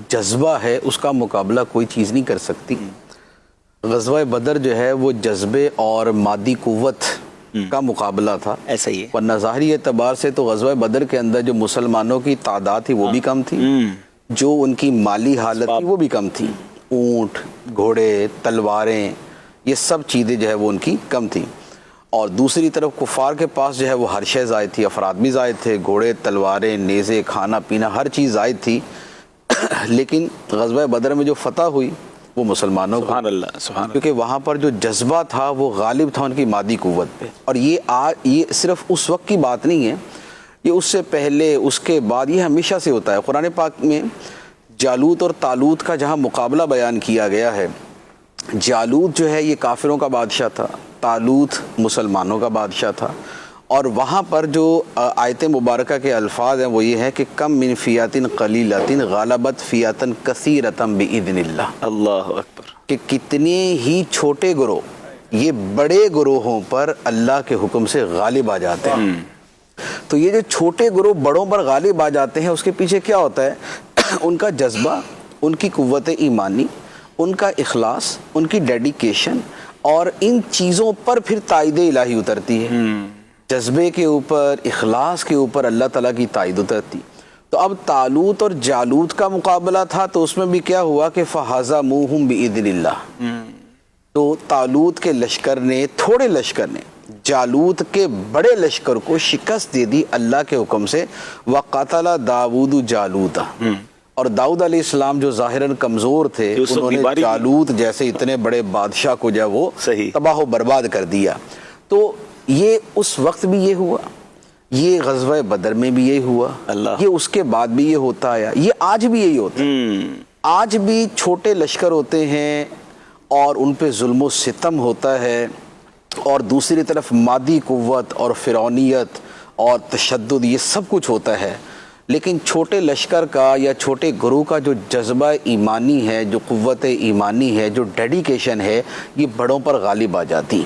جذبہ ہے اس کا مقابلہ کوئی چیز نہیں کر سکتی. غزوہ بدر جو ہے وہ جذبے اور مادی قوت کا مقابلہ تھا. ایسا ہی ہے. ورنہ ظاہری اعتبار سے تو غزوہ بدر کے اندر جو مسلمانوں کی تعداد تھی وہ بھی کم تھی، جو ان کی مالی حالت تھی وہ بھی کم تھی. اونٹ، گھوڑے، تلواریں، یہ سب چیزیں جو ہے وہ ان کی کم تھیں. اور دوسری طرف کفار کے پاس جو ہے وہ ہر شے زائد تھی، افراد بھی زائد تھے، گھوڑے، تلواریں، نیزے، کھانا پینا، ہر چیز زائد تھی. لیکن غزوہ بدر میں جو فتح ہوئی وہ مسلمانوں کو، سبحان اللہ، سبحان اللہ. کیونکہ وہاں پر جو جذبہ تھا وہ غالب تھا ان کی مادی قوت پہ. اور یہ صرف اس وقت کی بات نہیں ہے، یہ اس سے پہلے، اس کے بعد، یہ ہمیشہ سے ہوتا ہے. قرآن پاک میں جالوت اور طالوت کا جہاں مقابلہ بیان کیا گیا ہے، جالوت جو ہے یہ کافروں کا بادشاہ تھا، طالوت مسلمانوں کا بادشاہ تھا. اور وہاں پر جو آیت مبارکہ کے الفاظ ہیں وہ یہ ہے کہ کم من فیاتن قلیلتن غالبت فیاتن کثیرتن باذن اللہ. اللہ اکبر. کہ کتنے ہی چھوٹے گروہ یہ بڑے گروہوں پر اللہ کے حکم سے غالب آ جاتے ہیں. تو یہ جو چھوٹے گروہ بڑوں پر غالب آ جاتے ہیں اس کے پیچھے کیا ہوتا ہے؟ ان کا جذبہ، ان کی قوت ایمانی، ان کا اخلاص، ان کی ڈیڈیکیشن، اور ان چیزوں پر پھر تائید الہی اترتی ہے. جذبے کے اوپر، اخلاص کے اوپر اللہ تعالیٰ کی تائید اترتی. تو اب طالوت اور جالوت کا مقابلہ تھا تو اس میں بھی کیا ہوا کہ فَحَزَمُوهُمْ بِإِذْنِ اللَّهِ. تو طالوت کے لشکر نے، تھوڑے لشکر نے جالوت کے بڑے لشکر کو شکست دے دی اللہ کے حکم سے. وَقَتَلَ دَاوُودُ جَالُوتَ. اور داؤد علیہ السلام جو ظاہراً کمزور تھے، انہوں نے جالوت جیسے اتنے بڑے بادشاہ کو جو ہے وہ تباہ و برباد کر دیا. تو یہ اس وقت بھی یہ ہوا، یہ غزوہ بدر میں بھی یہی ہوا، یہ اس کے بعد بھی یہ ہوتا آیا، یہ آج بھی یہی ہوتا ہے. آج بھی چھوٹے لشکر ہوتے ہیں اور ان پہ ظلم و ستم ہوتا ہے، اور دوسری طرف مادی قوت اور فرعونیت اور تشدد، یہ سب کچھ ہوتا ہے. لیکن چھوٹے لشکر کا یا چھوٹے گروہ کا جو جذبہ ایمانی ہے، جو قوت ایمانی ہے، جو ڈیڈیکیشن ہے، یہ بڑوں پر غالب آ جاتی.